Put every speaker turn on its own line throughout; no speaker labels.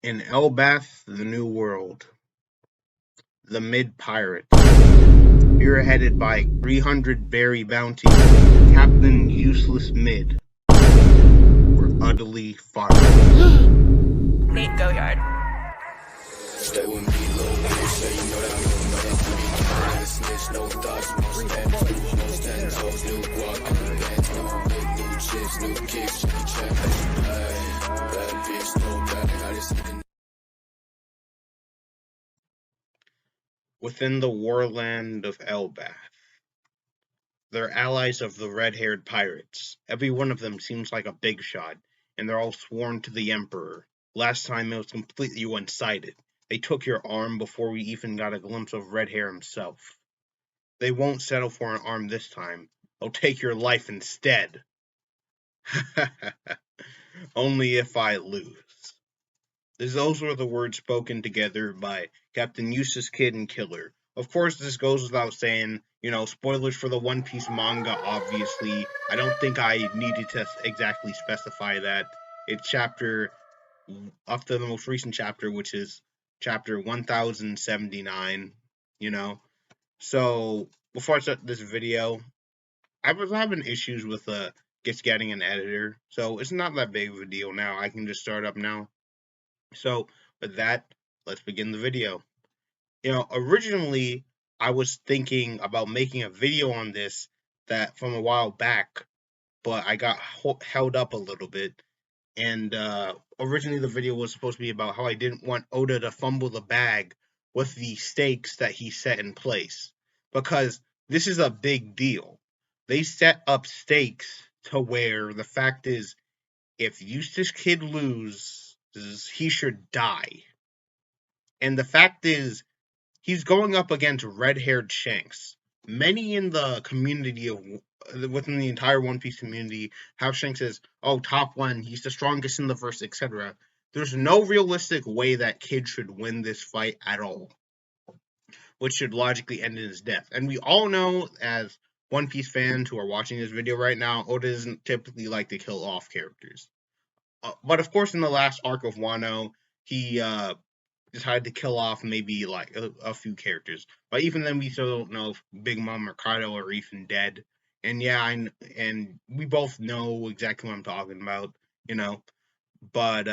In Elbath, the New World, the Mid Pirates, spearheaded by 300 berry bounty, Captain Useless Mid, were utterly fired.
Nate, go yard.
Stay with me, little bitch. Say you know that I'm gonna snitch, no thoughts, no stamps, new hoes, 10 toes, new guac, new bands, new whip, new chips, new kicks, check, bad bitch, no bad, I just
Within the warland of Elbath, they're allies of the red-haired pirates. Every one of them seems like a big shot, and they're all sworn to the Emperor. Last time it was completely one-sided. They took your arm before we even got a glimpse of Redhair himself. They won't settle for an arm this time. They'll take your life instead. Only if I lose. Those were the words spoken together by Captain Eustace Kid and Killer. Of course, this goes without saying, spoilers for the One Piece manga, obviously. I don't think I needed to exactly specify that. It's chapter, up to the most recent chapter, which is chapter 1079, So, before I start this video, I was having issues with just getting an editor, so it's not that big of a deal now. I can just start up now. So, with that, let's begin the video. Originally, I was thinking about making a video on this that from a while back, but I got held up a little bit. And originally, the video was supposed to be about how I didn't want Oda to fumble the bag with the stakes that he set in place, because this is a big deal. They set up stakes to where the fact is, if Eustace Kid loses, he should die. And the fact is, he's going up against red-haired Shanks. Many in the community within the entire One Piece community have Shanks as, top one, he's the strongest in the verse, etc. There's no realistic way that Kid should win this fight at all, which should logically end in his death. And we all know, as One Piece fans who are watching this video right now, Oda doesn't typically like to kill off characters. But of course, in the last arc of Wano, he decided to kill off maybe like a few characters. But even then, we still don't know if Big Mom or Kaido are even dead. And yeah, and we both know exactly what I'm talking about, But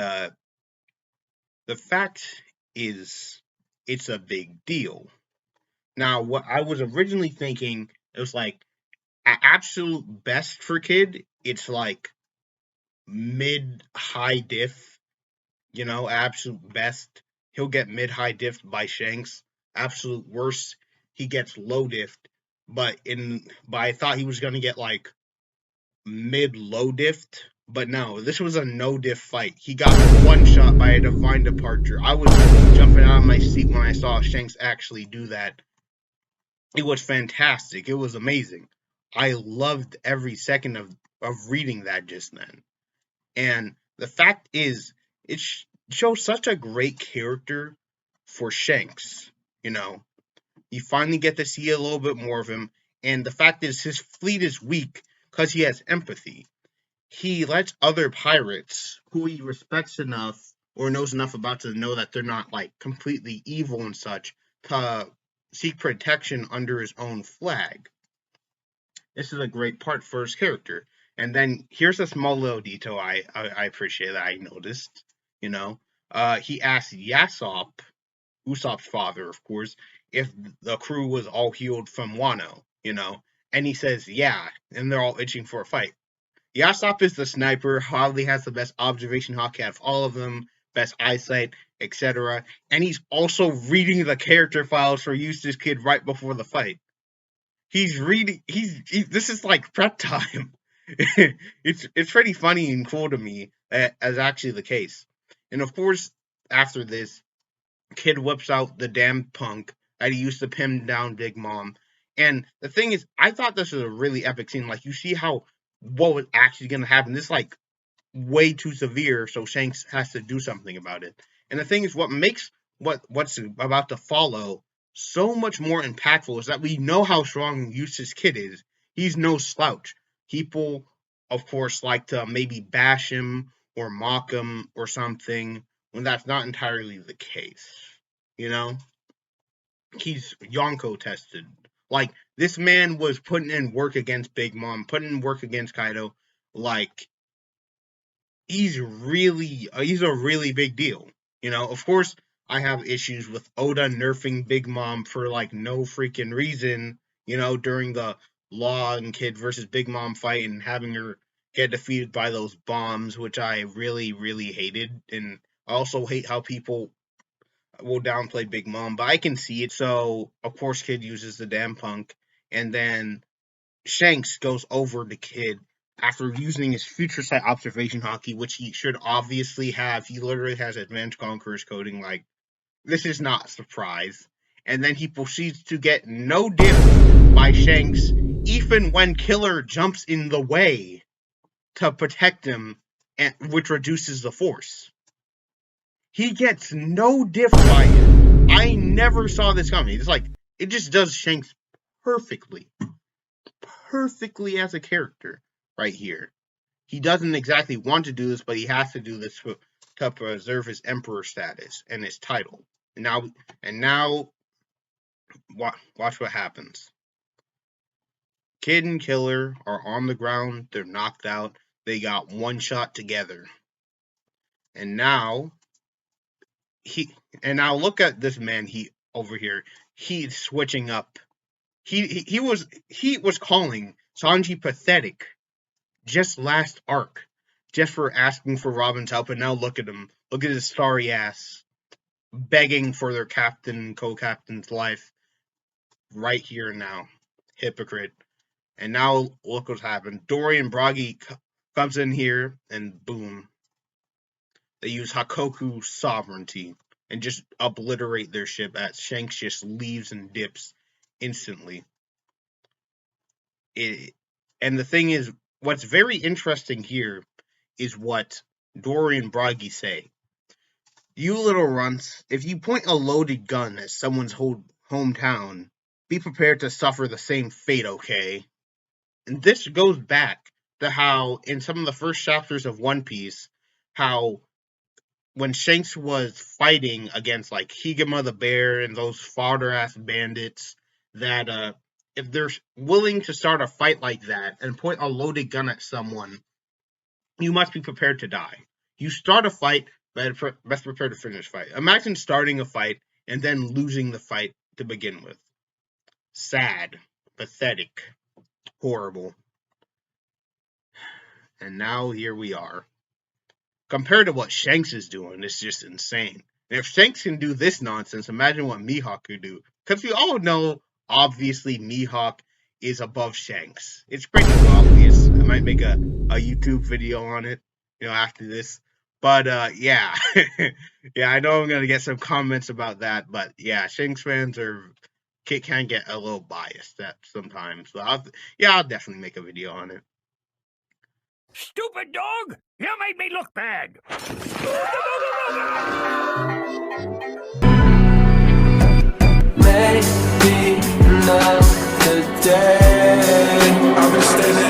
the fact is, it's a big deal. Now, what I was originally thinking, it was like, at absolute best for Kid, it's like mid-high diff, absolute best, he'll get mid-high diff by Shanks. Absolute worst, he gets low diff. But I thought he was gonna get like mid-low diff. But no, this was a no diff fight. He got one shot by a divine departure. I was jumping out of my seat when I saw Shanks actually do that. It was fantastic. It was amazing. I loved every second of reading that just then. And the fact is, it shows such a great character for Shanks, You finally get to see a little bit more of him, and the fact is, his fleet is weak because he has empathy. He lets other pirates, who he respects enough or knows enough about to know that they're not, like, completely evil and such, to seek protection under his own flag. This is a great part for his character. And then here's a small little detail I appreciate that I noticed. He asked Usopp's father, of course, if the crew was all healed from Wano, and he says, yeah, and they're all itching for a fight. Yasopp is the sniper, probably has the best observation hotkey out of all of them, best eyesight, etc. And he's also reading the character files for Eustace Kid right before the fight. He's reading. This is like prep time. It's pretty funny and cool to me as actually the case. And of course, after this, Kid whips out the damn punk that he used to pin down Big Mom. And the thing is, I thought this was a really epic scene. Like, you see what was actually going to happen. This is like way too severe, so Shanks has to do something about it. And the thing is, what makes what's about to follow so much more impactful is that we know how strong Eustace Kid is. He's no slouch. People, of course, like to maybe bash him or mock him or something, when that's not entirely the case. You know? He's Yonko tested. Like, this man was putting in work against Big Mom, putting in work against Kaido. Like, he's a really big deal. You know, of course, I have issues with Oda nerfing Big Mom for, like, no freaking reason, you know, during the Law and Kid versus Big Mom fight and having her get defeated by those bombs, which I really, really hated. And I also hate how people will downplay Big Mom, but I can see it. So, of course, Kid uses the damn punk, and then Shanks goes over to Kid after using his future sight observation hockey, which he should obviously have. He literally has advanced conqueror's coding. Like, this is not a surprise. And then he proceeds to get no dip by Shanks, even when Killer jumps in the way to protect him, which reduces the force. He gets no diff by him. I never saw this coming. It's like, it just does Shanks perfectly. Perfectly as a character right here. He doesn't exactly want to do this, but he has to do this to preserve his emperor status and his title. And now, watch what happens. Kid and Killer are on the ground. They're knocked out. They got one shot together. And now look at this man over here. He's switching up. He was calling Sanji pathetic just last arc, just for asking for Robin's help, and now look at him. Look at his sorry ass begging for their captain and co-captain's life right here and now. Hypocrite. And now look what's happened. Dory and Bragi comes in here and boom. They use Hakoku sovereignty and just obliterate their ship as Shanks just leaves and dips instantly. And the thing is, what's very interesting here is what Dory and Bragi say. You little runts, if you point a loaded gun at someone's hometown, be prepared to suffer the same fate, okay? And this goes back to how, in some of the first chapters of One Piece, how when Shanks was fighting against, like, Higema the Bear and those fodder-ass bandits, that, if they're willing to start a fight like that and point a loaded gun at someone, you must be prepared to die. You start a fight, best prepared to finish fight. Imagine starting a fight and then losing the fight to begin with. Sad. Pathetic. Horrible. And now here we are. Compared to what Shanks is doing, it's just insane. And if Shanks can do this nonsense, imagine what Mihawk could do. Because we all know, obviously, Mihawk is above Shanks. It's pretty obvious. I might make a YouTube video on it, after this. But, yeah. Yeah, I know I'm going to get some comments about that. But, yeah, Shanks fans can get a little biased sometimes. So, I'll definitely make a video on it.
Stupid dog! You made me look bad!
Maybe not today. I've been standing